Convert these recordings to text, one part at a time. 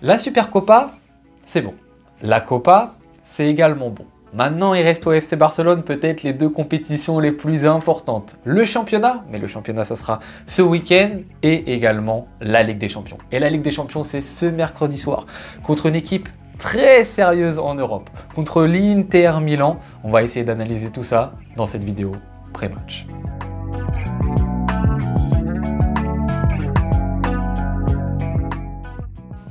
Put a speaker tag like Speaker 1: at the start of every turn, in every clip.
Speaker 1: La Supercopa, c'est bon. La Copa, c'est également bon. Maintenant, il reste au FC Barcelone peut-être les deux compétitions les plus importantes. Le championnat, mais le championnat, ça sera ce week-end, et également la Ligue des Champions. Et la Ligue des Champions, c'est ce mercredi soir, contre une équipe très sérieuse en Europe, contre l'Inter Milan. On va essayer d'analyser tout ça dans cette vidéo pré-match.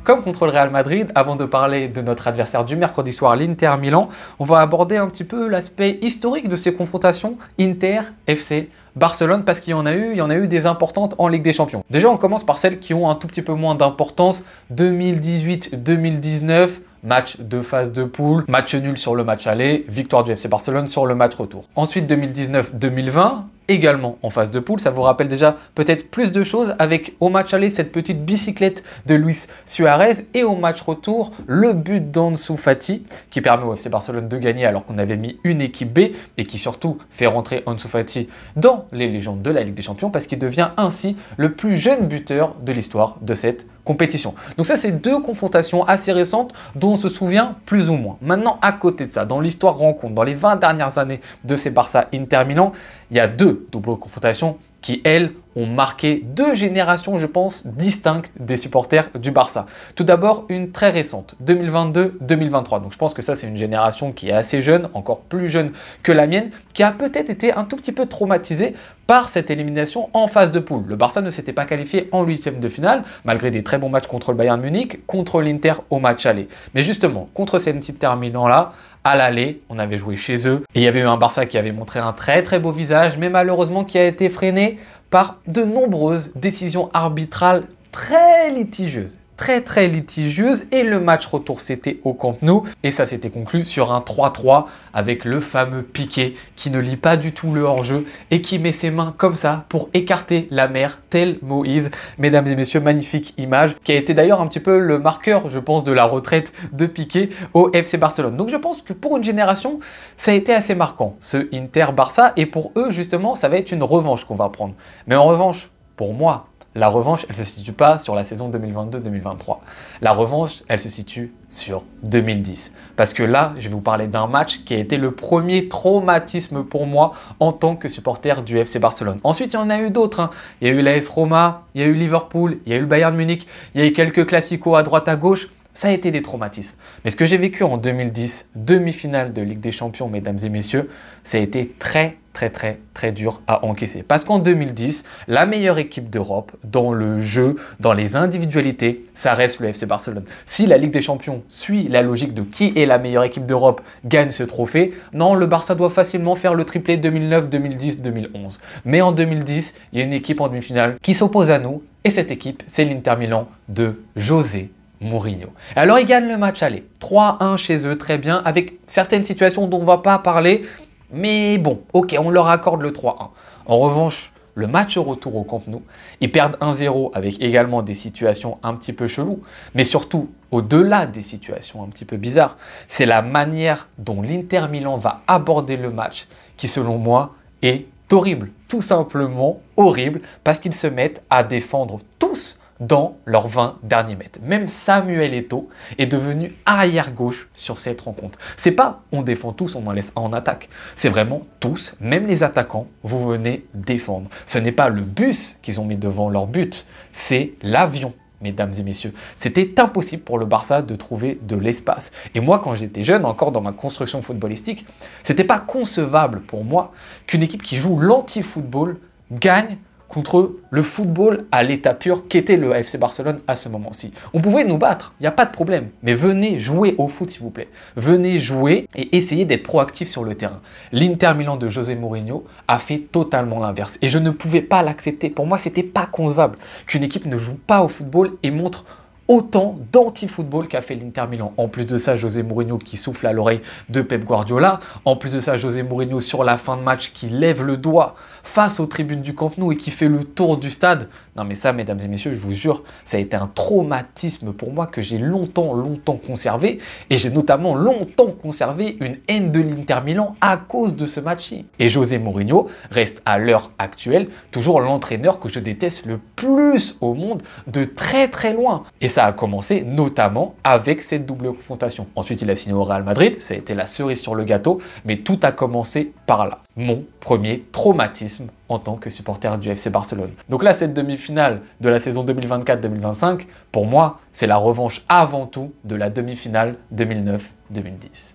Speaker 1: Comme contre le Real Madrid, avant de parler de notre adversaire du mercredi soir, l'Inter Milan, on va aborder un petit peu l'aspect historique de ces confrontations Inter-FC Barcelone, parce qu'il y en a eu des importantes en Ligue des Champions. Déjà, on commence par celles qui ont un tout petit peu moins d'importance. 2018-2019, match de phase de poule, match nul sur le match aller, victoire du FC Barcelone sur le match retour. Ensuite, 2019-2020, également en phase de poule. Ça vous rappelle déjà peut-être plus de choses avec au match aller cette petite bicyclette de Luis Suarez et au match retour le but d'Ansu Fati qui permet au FC Barcelone de gagner alors qu'on avait mis une équipe B et qui surtout fait rentrer Ansu Fati dans les légendes de la Ligue des Champions parce qu'il devient ainsi le plus jeune buteur de l'histoire de cette compétition. Donc ça, c'est deux confrontations assez récentes dont on se souvient plus ou moins. Maintenant, à côté de ça, dans l'histoire rencontre, dans les 20 dernières années de ces Barça Inter Milan, il y a deux doubles confrontations qui, elles, ont marqué deux générations, je pense, distinctes des supporters du Barça. Tout d'abord, une très récente, 2022-2023. Donc je pense que ça, c'est une génération qui est assez jeune, encore plus jeune que la mienne, qui a peut-être été un tout petit peu traumatisée par cette élimination en phase de poule. Le Barça ne s'était pas qualifié en huitième de finale, malgré des très bons matchs contre le Bayern Munich, contre l'Inter au match aller. Mais justement, contre cet Inter Milan-là, à l'aller, on avait joué chez eux et il y avait eu un Barça qui avait montré un très très beau visage, mais malheureusement qui a été freiné par de nombreuses décisions arbitrales très litigieuses. Très litigieuse, et le match retour c'était au Camp Nou et ça s'était conclu sur un 3-3 avec le fameux Piqué qui ne lit pas du tout le hors-jeu et qui met ses mains comme ça pour écarter la mer tel Moïse. Mesdames et messieurs, magnifique image qui a été d'ailleurs un petit peu le marqueur, je pense, de la retraite de Piqué au FC Barcelone. Donc je pense que pour une génération, ça a été assez marquant ce Inter-Barça, et pour eux justement, ça va être une revanche qu'on va prendre. Mais en revanche, pour moi, la revanche, elle ne se situe pas sur la saison 2022-2023. La revanche, elle se situe sur 2010. Parce que là, je vais vous parler d'un match qui a été le premier traumatisme pour moi en tant que supporter du FC Barcelone. Ensuite, il y en a eu d'autres, hein. Il y a eu l'AS Roma, il y a eu Liverpool, il y a eu le Bayern Munich, il y a eu quelques classicos à droite à gauche. Ça a été des traumatismes. Mais ce que j'ai vécu en 2010, demi-finale de Ligue des Champions, mesdames et messieurs, ça a été très dur à encaisser. Parce qu'en 2010, la meilleure équipe d'Europe, dans le jeu, dans les individualités, ça reste le FC Barcelone. Si la Ligue des Champions suit la logique de qui est la meilleure équipe d'Europe, gagne ce trophée, non, le Barça doit facilement faire le triplé 2009, 2010, 2011. Mais en 2010, il y a une équipe en demi-finale qui s'oppose à nous, et cette équipe, c'est l'Inter Milan de José Mourinho. Alors ils gagnent le match aller, 3-1 chez eux, très bien, avec certaines situations dont on ne va pas parler, mais bon, ok, on leur accorde le 3-1. En revanche, le match retour au Camp Nou, ils perdent 1-0 avec également des situations un petit peu cheloues, mais surtout, au-delà des situations un petit peu bizarres, c'est la manière dont l'Inter Milan va aborder le match qui, selon moi, est horrible. Tout simplement horrible, parce qu'ils se mettent à défendre tous dans leurs 20 derniers mètres. Même Samuel Eto'o est devenu arrière-gauche sur cette rencontre. C'est pas on défend tous, on en laisse un en attaque. C'est vraiment tous, même les attaquants, vous venez défendre. Ce n'est pas le bus qu'ils ont mis devant leur but, c'est l'avion. Mesdames et messieurs, c'était impossible pour le Barça de trouver de l'espace. Et moi, quand j'étais jeune, encore dans ma construction footballistique, c'était pas concevable pour moi qu'une équipe qui joue l'anti-football gagne contre le football à l'état pur qu'était le FC Barcelone à ce moment-ci. On pouvait nous battre, il n'y a pas de problème, mais venez jouer au foot s'il vous plaît. Venez jouer et essayez d'être proactif sur le terrain. L'Inter Milan de José Mourinho a fait totalement l'inverse et je ne pouvais pas l'accepter. Pour moi, c'était pas concevable qu'une équipe ne joue pas au football et montre autant d'anti-football qu'a fait l'Inter Milan. En plus de ça, José Mourinho qui souffle à l'oreille de Pep Guardiola. En plus de ça, José Mourinho sur la fin de match qui lève le doigt face aux tribunes du Camp Nou et qui fait le tour du stade. Non mais ça, mesdames et messieurs, je vous jure, ça a été un traumatisme pour moi que j'ai longtemps conservé. Et j'ai notamment longtemps conservé une haine de l'Inter Milan à cause de ce match-ci. Et José Mourinho reste à l'heure actuelle toujours l'entraîneur que je déteste le plus au monde de très loin. Et ça a commencé notamment avec cette double confrontation. Ensuite, il a signé au Real Madrid, ça a été la cerise sur le gâteau, mais tout a commencé par là. Mon premier traumatisme en tant que supporter du FC Barcelone. Donc là, cette demi-finale de la saison 2024-2025, pour moi, c'est la revanche avant tout de la demi-finale 2009-2010.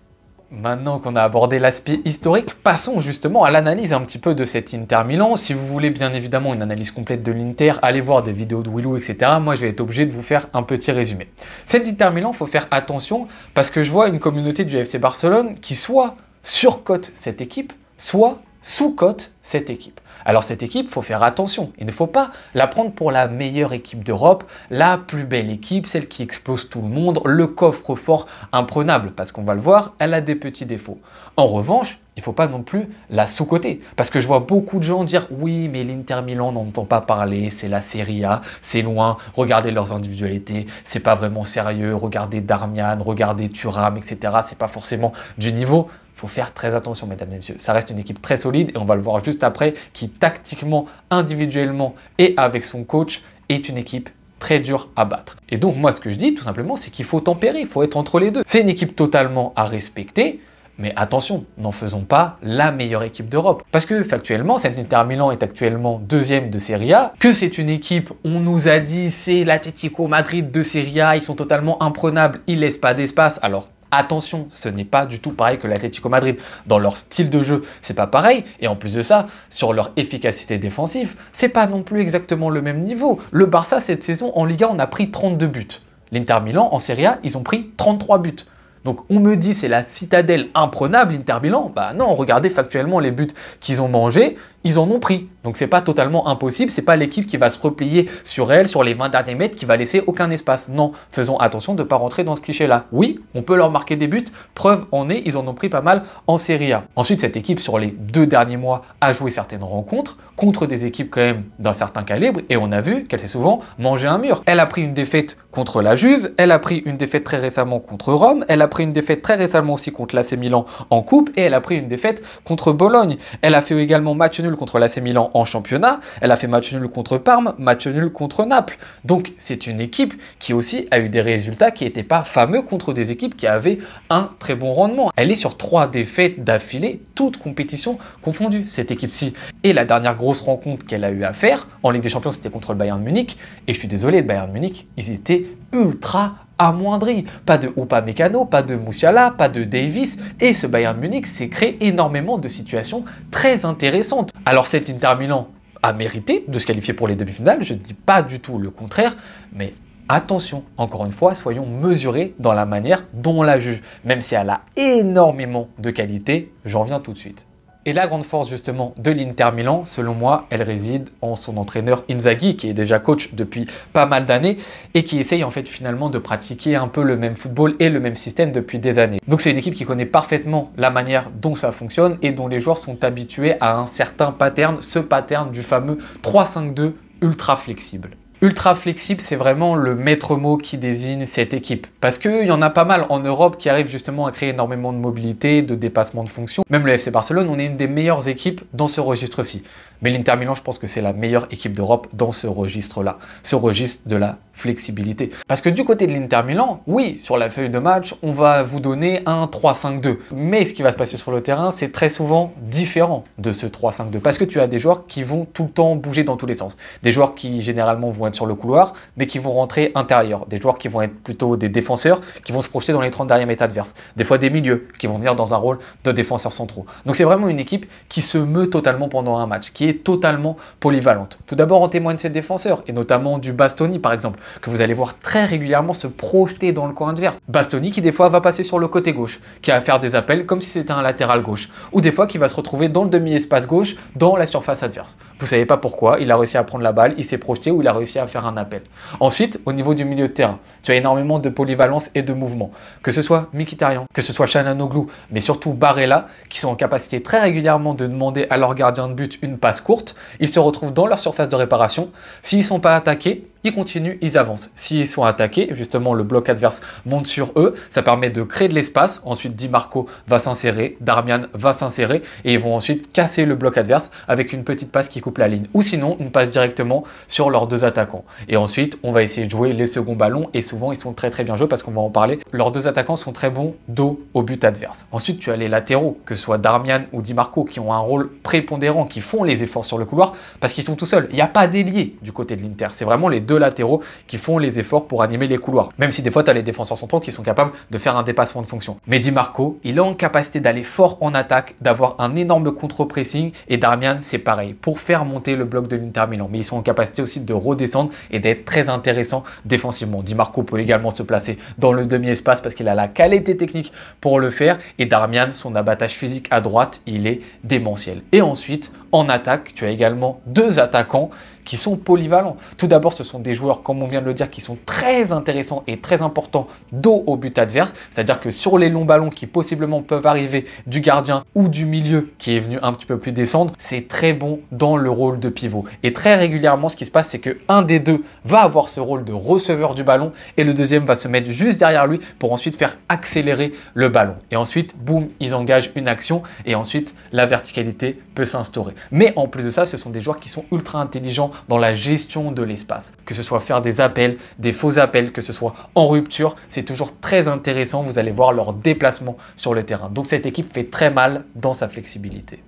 Speaker 1: Maintenant qu'on a abordé l'aspect historique, passons justement à l'analyse un petit peu de cet Inter Milan. Si vous voulez bien évidemment une analyse complète de l'Inter, allez voir des vidéos de Willou, etc. Moi, je vais être obligé de vous faire un petit résumé. Cet Inter Milan, il faut faire attention parce que je vois une communauté du FC Barcelone qui soit surcote cette équipe, soit sous-cote cette équipe. Alors cette équipe, il faut faire attention. Il ne faut pas la prendre pour la meilleure équipe d'Europe, la plus belle équipe, celle qui explose tout le monde, le coffre-fort imprenable. Parce qu'on va le voir, elle a des petits défauts. En revanche, il ne faut pas non plus la sous-coter. Parce que je vois beaucoup de gens dire « Oui, mais l'Inter Milan n'entend pas parler, c'est la Serie A, c'est loin, regardez leurs individualités, c'est pas vraiment sérieux, regardez Darmian, regardez Thuram, etc. C'est pas forcément du niveau. » Il faut faire très attention, mesdames et messieurs. Ça reste une équipe très solide et on va le voir juste après, qui tactiquement, individuellement et avec son coach est une équipe très dure à battre. Et donc moi, ce que je dis tout simplement, c'est qu'il faut tempérer, il faut être entre les deux. C'est une équipe totalement à respecter, mais attention, n'en faisons pas la meilleure équipe d'Europe. Parce que factuellement, cet Inter Milan est actuellement deuxième de Serie A, que c'est une équipe, on nous a dit, c'est l'Atlético Madrid de Serie A, ils sont totalement imprenables, ils laissent pas d'espace. Alors, attention, ce n'est pas du tout pareil que l'Atlético Madrid. Dans leur style de jeu, c'est pas pareil. Et en plus de ça, sur leur efficacité défensive, c'est pas non plus exactement le même niveau. Le Barça, cette saison, en Liga, on a pris 32 buts. L'Inter Milan, en Serie A, ils ont pris 33 buts. Donc on me dit c'est la citadelle imprenable, l'Inter Milan. Bah non, regardez factuellement les buts qu'ils ont mangés, ils en ont pris. Donc c'est pas totalement impossible, c'est pas l'équipe qui va se replier sur elle, sur les 20 derniers mètres, qui va laisser aucun espace. Non, faisons attention de ne pas rentrer dans ce cliché-là. Oui, on peut leur marquer des buts, preuve en est, ils en ont pris pas mal en Serie A. Ensuite, cette équipe, sur les 2 derniers mois, a joué certaines rencontres contre des équipes quand même d'un certain calibre, et on a vu qu'elle s'est souvent mangé un mur. Elle a pris une défaite contre la Juve, elle a pris une défaite très récemment contre Rome, elle a pris une défaite très récemment aussi contre l'AC Milan en coupe, et elle a pris une défaite contre Bologne. Elle a fait également match nul contre l'AC Milan en championnat, elle a fait match nul contre Parme, match nul contre Naples. Donc c'est une équipe qui aussi a eu des résultats qui n'étaient pas fameux contre des équipes qui avaient un très bon rendement. Elle est sur 3 défaites d'affilée, toutes compétitions confondues, cette équipe-ci. Et la dernière grosse rencontre qu'elle a eu à faire en Ligue des Champions, c'était contre le Bayern Munich. Et je suis désolé, le Bayern Munich, ils étaient ultra amoindris. Pas de Upamecano, pas de Musiala, pas de Davis. Et ce Bayern Munich s'est créé énormément de situations très intéressantes. Alors cet Inter Milan a mérité de se qualifier pour les demi-finales, je ne dis pas du tout le contraire, mais attention, encore une fois, soyons mesurés dans la manière dont on la juge. Même si elle a énormément de qualité, j'en viens tout de suite. Et la grande force justement de l'Inter Milan, selon moi, elle réside en son entraîneur Inzaghi, qui est déjà coach depuis pas mal d'années et qui essaye en fait finalement de pratiquer un peu le même football et le même système depuis des années. Donc c'est une équipe qui connaît parfaitement la manière dont ça fonctionne et dont les joueurs sont habitués à un certain pattern, ce pattern du fameux 3-5-2 ultra flexible. Ultra flexible, c'est vraiment le maître mot qui désigne cette équipe. Parce qu'il y en a pas mal en Europe qui arrivent justement à créer énormément de mobilité, de dépassement de fonction. Même le FC Barcelone, on est une des meilleures équipes dans ce registre-ci. Mais l'Inter Milan, je pense que c'est la meilleure équipe d'Europe dans ce registre-là. Ce registre de la flexibilité. Parce que du côté de l'Inter Milan, oui, sur la feuille de match, on va vous donner un 3-5-2. Mais ce qui va se passer sur le terrain, c'est très souvent différent de ce 3-5-2. Parce que tu as des joueurs qui vont tout le temps bouger dans tous les sens. Des joueurs qui généralement vont être sur le couloir, mais qui vont rentrer intérieur. Des joueurs qui vont être plutôt des défenseurs, qui vont se projeter dans les 30 derniers mètres adverses. Des fois des milieux, qui vont venir dans un rôle de défenseurs centraux. Donc c'est vraiment une équipe qui se meut totalement pendant un match, qui est totalement polyvalente. Tout d'abord, en témoignent ses défenseurs, et notamment du Bastoni par exemple, que vous allez voir très régulièrement se projeter dans le coin adverse. Bastoni qui des fois va passer sur le côté gauche, qui va faire des appels comme si c'était un latéral gauche, ou des fois qui va se retrouver dans le demi-espace gauche, dans la surface adverse. Vous savez pas pourquoi, il a réussi à prendre la balle, il s'est projeté ou il a réussi à faire un appel. Ensuite, au niveau du milieu de terrain, tu as énormément de polyvalence et de mouvement. Que ce soit Mkhitaryan, que ce soit Çalhanoğlu, mais surtout Barella, qui sont en capacité très régulièrement de demander à leur gardien de but une passe courte. Ils se retrouvent dans leur surface de réparation. S'ils ne sont pas attaqués, ils continuent, ils avancent. S'ils sont attaqués, justement, le bloc adverse monte sur eux. Ça permet de créer de l'espace. Ensuite, Di Marco va s'insérer, Darmian va s'insérer et ils vont ensuite casser le bloc adverse avec une petite passe qui coupe la ligne. Ou sinon, une passe directement sur leurs deux attaquants. Et ensuite, on va essayer de jouer les seconds ballons et souvent, ils sont très très bien joués parce qu'on va en parler. Leurs deux attaquants sont très bons dos au but adverse. Ensuite, tu as les latéraux, que ce soit Darmian ou Di Marco, qui ont un rôle prépondérant, qui font les efforts sur le couloir parce qu'ils sont tout seuls. Il n'y a pas d'ailier du côté de l'Inter. C'est vraiment les deux latéraux qui font les efforts pour animer les couloirs. Même si des fois, tu as les défenseurs centraux qui sont capables de faire un dépassement de fonction. Mais Di Marco, il est en capacité d'aller fort en attaque, d'avoir un énorme contre-pressing et Darmian, c'est pareil, pour faire monter le bloc de l'Inter Milan. Mais ils sont en capacité aussi de redescendre et d'être très intéressants défensivement. Di Marco peut également se placer dans le demi-espace parce qu'il a la qualité technique pour le faire et Darmian, son abattage physique à droite, il est démentiel. Et ensuite, en attaque, tu as également deux attaquants qui sont polyvalents. Tout d'abord, ce sont des joueurs, comme on vient de le dire, qui sont très intéressants et très importants dos au but adverse. C'est-à-dire que sur les longs ballons qui possiblement peuvent arriver du gardien ou du milieu qui est venu un petit peu plus descendre, c'est très bon dans le rôle de pivot. Et très régulièrement, ce qui se passe, c'est qu'un des deux va avoir ce rôle de receveur du ballon et le deuxième va se mettre juste derrière lui pour ensuite faire accélérer le ballon. Et ensuite, boum, ils engagent une action et ensuite, la verticalité peut s'instaurer. Mais en plus de ça, ce sont des joueurs qui sont ultra intelligents dans la gestion de l'espace. Que ce soit faire des appels, des faux appels, que ce soit en rupture, c'est toujours très intéressant. Vous allez voir leur déplacement sur le terrain. Donc cette équipe fait très mal dans sa flexibilité.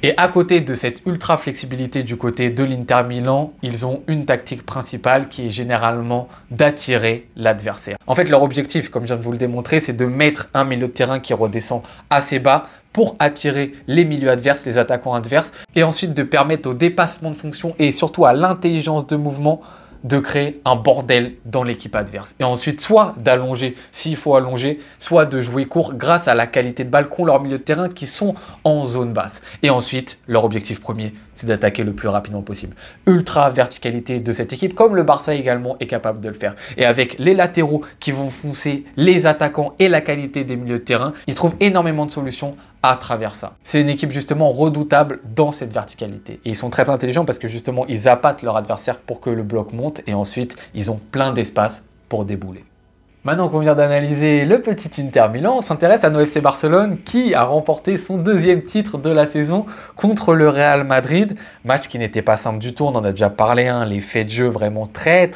Speaker 1: Et à côté de cette ultra flexibilité du côté de l'Inter Milan, ils ont une tactique principale qui est généralement d'attirer l'adversaire. En fait, leur objectif, comme je viens de vous le démontrer, c'est de mettre un milieu de terrain qui redescend assez bas pour attirer les milieux adverses, les attaquants adverses, et ensuite de permettre au dépassement de fonction et surtout à l'intelligence de mouvement de créer un bordel dans l'équipe adverse. Et ensuite, soit d'allonger s'il faut allonger, soit de jouer court grâce à la qualité de balle qu'ont leurs milieux de terrain qui sont en zone basse. Et ensuite, leur objectif premier, c'est d'attaquer le plus rapidement possible. Ultra verticalité de cette équipe, comme le Barça également est capable de le faire. Et avec les latéraux qui vont foncer les attaquants et la qualité des milieux de terrain, ils trouvent énormément de solutions à travers ça. C'est une équipe justement redoutable dans cette verticalité. Et ils sont très intelligents parce que justement, ils appâtent leur adversaire pour que le bloc monte et ensuite, ils ont plein d'espace pour débouler. Maintenant qu'on vient d'analyser le petit Inter Milan, on s'intéresse à nos FC Barcelone qui a remporté son deuxième titre de la saison contre le Real Madrid. Match qui n'était pas simple du tout, on en a déjà parlé, hein, les faits de jeu vraiment très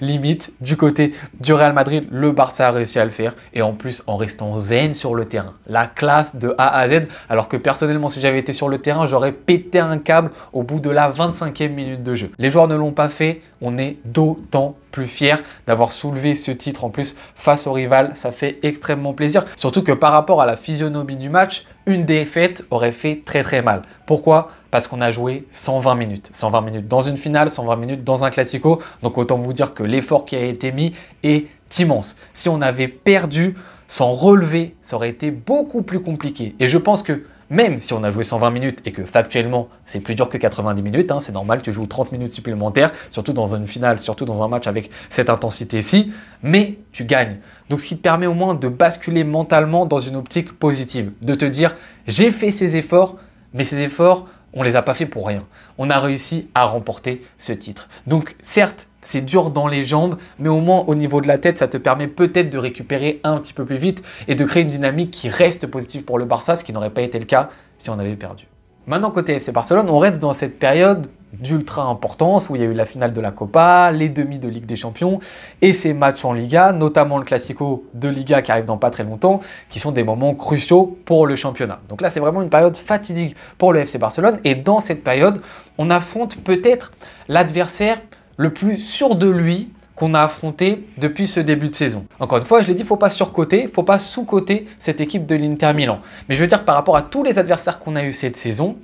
Speaker 1: limite. Du côté du Real Madrid, le Barça a réussi à le faire et en plus en restant zen sur le terrain. La classe de A à Z, alors que personnellement si j'avais été sur le terrain, j'aurais pété un câble au bout de la 25e minute de jeu. Les joueurs ne l'ont pas fait, on est d'autant plus fiers d'avoir soulevé ce titre en plus face au rival, ça fait extrêmement plaisir. Surtout que par rapport à la physionomie du match, une défaite aurait fait très mal. Pourquoi ? Parce qu'on a joué 120 minutes. 120 minutes dans une finale, 120 minutes dans un classico. Donc autant vous dire que l'effort qui a été mis est immense. Si on avait perdu sans relever, ça aurait été beaucoup plus compliqué. Et je pense que même si on a joué 120 minutes et que factuellement c'est plus dur que 90 minutes, hein, c'est normal, tu joues 30 minutes supplémentaires, surtout dans une finale, surtout dans un match avec cette intensité-ci, mais tu gagnes. Donc ce qui te permet au moins de basculer mentalement dans une optique positive, de te dire j'ai fait ces efforts, mais ces efforts, on ne les a pas fait pour rien. On a réussi à remporter ce titre. Donc certes, c'est dur dans les jambes, mais au moins au niveau de la tête, ça te permet peut-être de récupérer un petit peu plus vite et de créer une dynamique qui reste positive pour le Barça, ce qui n'aurait pas été le cas si on avait perdu. Maintenant, côté FC Barcelone, on reste dans cette période d'ultra importance où il y a eu la finale de la Copa, les demi de Ligue des Champions et ces matchs en Liga, notamment le Classico de Liga qui arrive dans pas très longtemps, qui sont des moments cruciaux pour le championnat. Donc là, c'est vraiment une période fatidique pour le FC Barcelone et dans cette période, on affronte peut-être l'adversaire le plus sûr de lui qu'on a affronté depuis ce début de saison. Encore une fois, je l'ai dit, il ne faut pas surcoter, il ne faut pas sous-coter cette équipe de l'Inter Milan. Mais je veux dire, par rapport à tous les adversaires qu'on a eu cette saison,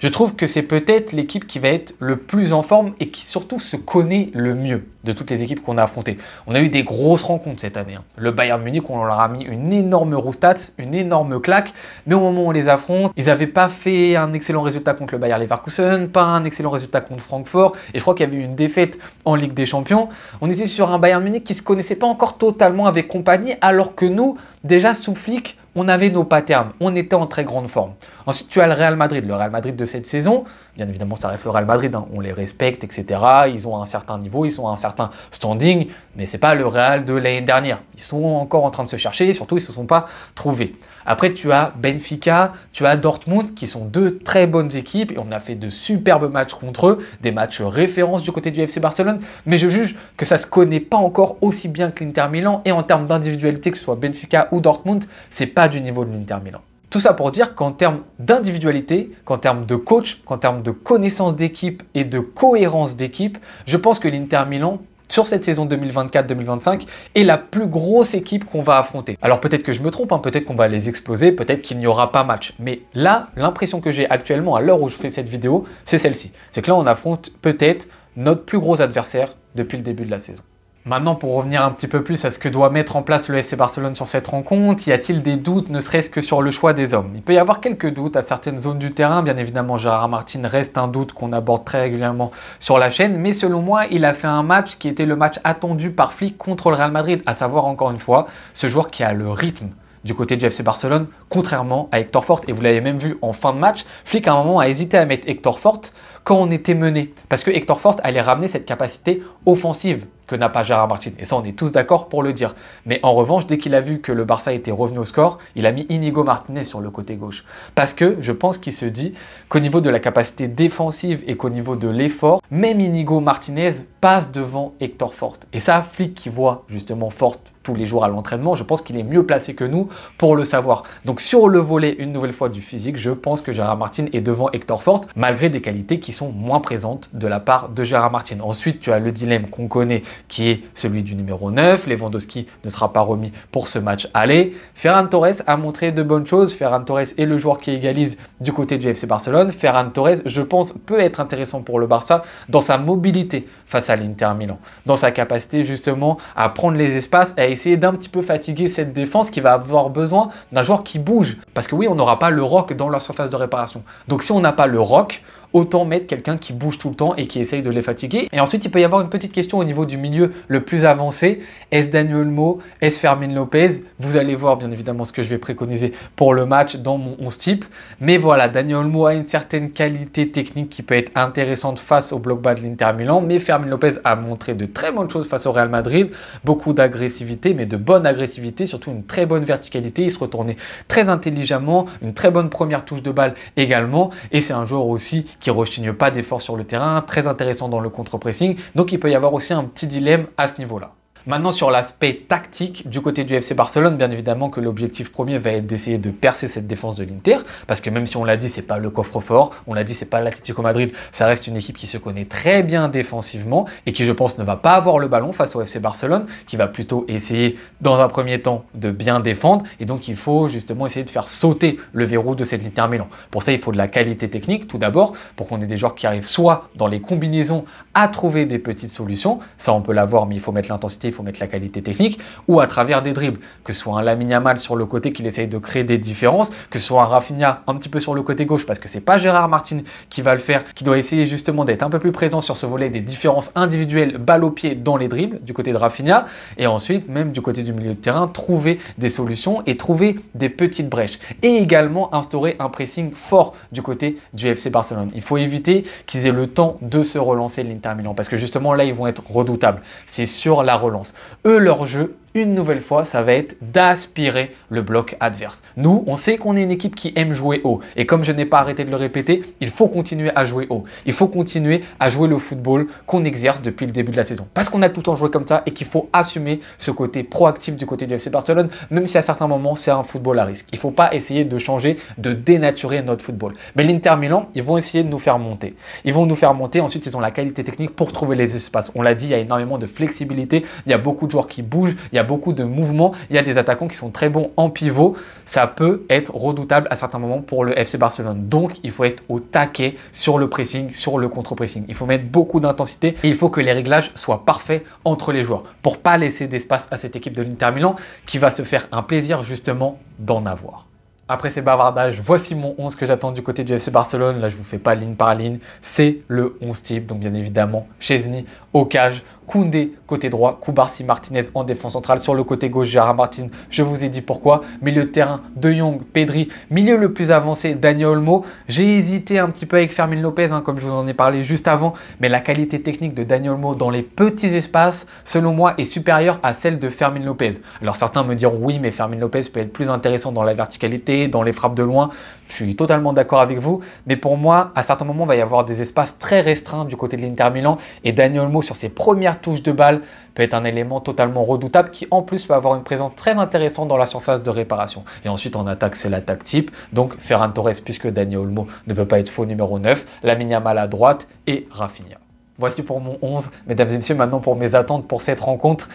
Speaker 1: je trouve que c'est peut-être l'équipe qui va être le plus en forme et qui surtout se connaît le mieux de toutes les équipes qu'on a affrontées. On a eu des grosses rencontres cette année. Le Bayern Munich, on leur a mis une énorme roustate, une énorme claque, mais au moment où on les affronte, ils n'avaient pas fait un excellent résultat contre le Bayer Leverkusen, pas un excellent résultat contre Francfort, et je crois qu'il y avait eu une défaite en Ligue des Champions. On était sur un Bayern Munich qui ne se connaissait pas encore totalement avec compagnie, alors que nous, déjà sous Flick, on avait nos patterns, on était en très grande forme. Ensuite, tu as le Real Madrid. Le Real Madrid de cette saison, bien évidemment, ça reste le Real Madrid, hein, on les respecte, etc. Ils ont un certain niveau, ils ont un certain standing, mais ce n'est pas le Real de l'année dernière. Ils sont encore en train de se chercher et surtout, ils ne se sont pas trouvés. Après, tu as Benfica, tu as Dortmund, qui sont deux très bonnes équipes et on a fait de superbes matchs contre eux, des matchs références du côté du FC Barcelone, mais je juge que ça ne se connaît pas encore aussi bien que l'Inter Milan et en termes d'individualité, que ce soit Benfica ou Dortmund, c'est pas du niveau de l'Inter Milan. Tout ça pour dire qu'en termes d'individualité, qu'en termes de coach, qu'en termes de connaissance d'équipe et de cohérence d'équipe, je pense que l'Inter Milan, sur cette saison 2024-2025, est la plus grosse équipe qu'on va affronter. Alors peut-être que je me trompe, hein, peut-être qu'on va les exploser, peut-être qu'il n'y aura pas match. Mais là, l'impression que j'ai actuellement, à l'heure où je fais cette vidéo, c'est celle-ci. C'est que là, on affronte peut-être notre plus gros adversaire depuis le début de la saison. Maintenant, pour revenir un petit peu plus à ce que doit mettre en place le FC Barcelone sur cette rencontre, y a-t-il des doutes, ne serait-ce que sur le choix des hommes? Il peut y avoir quelques doutes à certaines zones du terrain. Bien évidemment, Gérard Martin reste un doute qu'on aborde très régulièrement sur la chaîne. Mais selon moi, il a fait un match qui était le match attendu par Flick contre le Real Madrid. À savoir, encore une fois, ce joueur qui a le rythme du côté du FC Barcelone, contrairement à Hector Fort. Et vous l'avez même vu en fin de match, Flick à un moment a hésité à mettre Hector Fort quand on était mené. Parce que Hector Fort allait ramener cette capacité offensive que n'a pas Gérard Martin. Et ça, on est tous d'accord pour le dire. Mais en revanche, dès qu'il a vu que le Barça était revenu au score, il a mis Inigo Martinez sur le côté gauche. Parce que je pense qu'il se dit qu'au niveau de la capacité défensive et qu'au niveau de l'effort, même Inigo Martinez passe devant Hector Fort. Et ça, Flick qui voit justement Fort tous les jours à l'entraînement, je pense qu'il est mieux placé que nous pour le savoir. Donc sur le volet, une nouvelle fois, du physique, je pense que Gérard Martin est devant Hector Fort, malgré des qualités qui sont moins présentes de la part de Gérard Martin. Ensuite, tu as le dilemme qu'on connaît, qui est celui du numéro 9. Lewandowski ne sera pas remis pour ce match aller. Ferran Torres a montré de bonnes choses. Ferran Torres est le joueur qui égalise du côté du FC Barcelone. Ferran Torres, je pense, peut être intéressant pour le Barça dans sa mobilité face à l'Inter Milan, dans sa capacité justement à prendre les espaces, à essayer d'un petit peu fatiguer cette défense qui va avoir besoin d'un joueur qui bouge. Parce que oui, on n'aura pas le rock dans leur surface de réparation. Donc si on n'a pas le rock, autant mettre quelqu'un qui bouge tout le temps et qui essaye de les fatiguer. Et ensuite, il peut y avoir une petite question au niveau du milieu le plus avancé. Est-ce Dani Olmo? Est-ce Fermin Lopez? Vous allez voir bien évidemment ce que je vais préconiser pour le match dans mon 11 type. Mais voilà, Dani Olmo a une certaine qualité technique qui peut être intéressante face au bloc bas de l'Inter Milan. Mais Fermin Lopez a montré de très bonnes choses face au Real Madrid. Beaucoup d'agressivité, mais de bonne agressivité, surtout une très bonne verticalité. Il se retournait très intelligemment, une très bonne première touche de balle également. Et c'est un joueur aussi qui ne rechigne pas d'efforts sur le terrain, très intéressant dans le contre-pressing. Donc il peut y avoir aussi un petit dilemme à ce niveau-là. Maintenant, sur l'aspect tactique du côté du FC Barcelone, bien évidemment que l'objectif premier va être d'essayer de percer cette défense de l'Inter, parce que même si on l'a dit, c'est pas le coffre-fort, on l'a dit, c'est pas l'Atlético Madrid, ça reste une équipe qui se connaît très bien défensivement et qui, je pense, ne va pas avoir le ballon face au FC Barcelone, qui va plutôt essayer, dans un premier temps, de bien défendre. Et donc, il faut justement essayer de faire sauter le verrou de cet Inter Milan. Pour ça, il faut de la qualité technique, tout d'abord, pour qu'on ait des joueurs qui arrivent soit dans les combinaisons à trouver des petites solutions, ça on peut l'avoir, mais il faut mettre l'intensité, il faut mettre la qualité technique, ou à travers des dribbles, que ce soit un Lamine Yamal sur le côté qui essaye de créer des différences, que ce soit un Rafinha un petit peu sur le côté gauche, parce que c'est pas Gérard Martin qui va le faire, qui doit essayer justement d'être un peu plus présent sur ce volet des différences individuelles balle au pied dans les dribbles du côté de Rafinha, et ensuite même du côté du milieu de terrain, trouver des solutions et trouver des petites brèches, et également instaurer un pressing fort du côté du FC Barcelone. Il faut éviter qu'ils aient le temps de se relancer l'Inter Milan, parce que justement là ils vont être redoutables, c'est sur la relance. Eux, leur jeu, une nouvelle fois, ça va être d'aspirer le bloc adverse. Nous, on sait qu'on est une équipe qui aime jouer haut. Et comme je n'ai pas arrêté de le répéter, il faut continuer à jouer haut. Il faut continuer à jouer le football qu'on exerce depuis le début de la saison. Parce qu'on a tout le temps joué comme ça et qu'il faut assumer ce côté proactif du côté du FC Barcelone, même si à certains moments, c'est un football à risque. Il ne faut pas essayer de changer, de dénaturer notre football. Mais l'Inter Milan, ils vont essayer de nous faire monter. Ils vont nous faire monter. Ensuite, ils ont la qualité technique pour trouver les espaces. On l'a dit, il y a énormément de flexibilité. Il y a beaucoup de joueurs qui bougent. Il y a beaucoup de mouvements. Il y a des attaquants qui sont très bons en pivot. Ça peut être redoutable à certains moments pour le FC Barcelone. Donc, il faut être au taquet sur le pressing, sur le contre-pressing. Il faut mettre beaucoup d'intensité et il faut que les réglages soient parfaits entre les joueurs pour pas laisser d'espace à cette équipe de l'Inter Milan qui va se faire un plaisir justement d'en avoir. Après ces bavardages, voici mon 11 que j'attends du côté du FC Barcelone. Là, je ne vous fais pas ligne par ligne. C'est le 11 type. Donc, bien évidemment, Szczesny au cage. Koundé côté droit, Koubarsi, Martinez en défense centrale. Sur le côté gauche, Gérard Martin, je vous ai dit pourquoi. Milieu de terrain, De Jong, Pedri. Milieu le plus avancé, Dani Olmo. J'ai hésité un petit peu avec Fermin Lopez, comme je vous en ai parlé juste avant, mais la qualité technique de Dani Olmo dans les petits espaces, selon moi, est supérieure à celle de Fermin Lopez. Alors certains me diront oui, mais Fermin Lopez peut être plus intéressant dans la verticalité, dans les frappes de loin. Je suis totalement d'accord avec vous, mais pour moi, à certains moments, il va y avoir des espaces très restreints du côté de l'Inter Milan et Dani Olmo sur ses premières touches de balle peut être un élément totalement redoutable qui en plus peut avoir une présence très intéressante dans la surface de réparation. Et ensuite en attaque, c'est l'attaque type, donc Ferran Torres puisque Dani Olmo ne peut pas être faux numéro 9, Lamine Yamal à droite et Rafinha. Voici pour mon 11, mesdames et messieurs, maintenant pour mes attentes pour cette rencontre.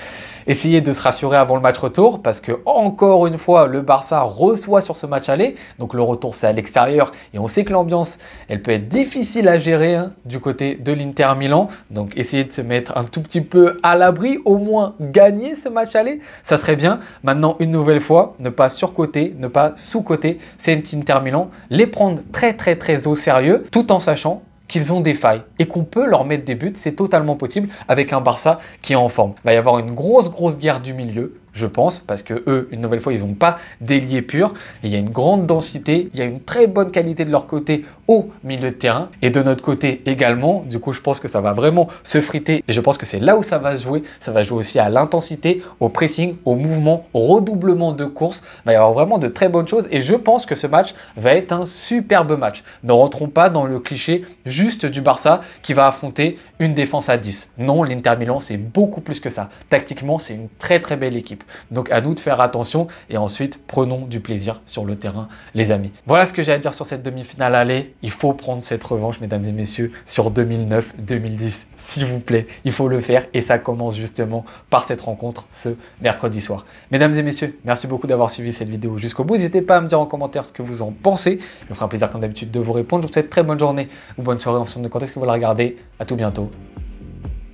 Speaker 1: Essayez de se rassurer avant le match retour parce que encore une fois, le Barça reçoit sur ce match aller. Donc le retour, c'est à l'extérieur et on sait que l'ambiance, elle peut être difficile à gérer du côté de l'Inter Milan. Donc essayez de se mettre un tout petit peu à l'abri, au moins gagner ce match aller, ça serait bien. Maintenant, une nouvelle fois, ne pas surcoter, ne pas sous-coter cet Inter Milan, les prendre très au sérieux tout en sachant qu'ils ont des failles et qu'on peut leur mettre des buts, c'est totalement possible avec un Barça qui est en forme. Il va y avoir une grosse guerre du milieu, je pense, parce que eux, une nouvelle fois, ils n'ont pas d'ailier pur. Il y a une grande densité, il y a une très bonne qualité de leur côté au milieu de terrain et de notre côté également. Du coup, je pense que ça va vraiment se friter et je pense que c'est là où ça va se jouer. Ça va jouer aussi à l'intensité, au pressing, au mouvement, au redoublement de course. Il va y avoir vraiment de très bonnes choses et je pense que ce match va être un superbe match. Ne rentrons pas dans le cliché juste du Barça qui va affronter une défense à 10. Non, l'Inter Milan, c'est beaucoup plus que ça. Tactiquement, c'est une très belle équipe. Donc à nous de faire attention et ensuite prenons du plaisir sur le terrain, les amis. Voilà ce que j'ai à dire sur cette demi-finale aller. Il faut prendre cette revanche, mesdames et messieurs, sur 2009-2010. S'il vous plaît, il faut le faire et ça commence justement par cette rencontre ce mercredi soir. Mesdames et messieurs, merci beaucoup d'avoir suivi cette vidéo jusqu'au bout. N'hésitez pas à me dire en commentaire ce que vous en pensez. Je me ferai un plaisir comme d'habitude de vous répondre. Je vous souhaite très bonne journée ou bonne soirée en fonction de quand est-ce que vous la regardez. À tout bientôt.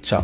Speaker 1: Ciao.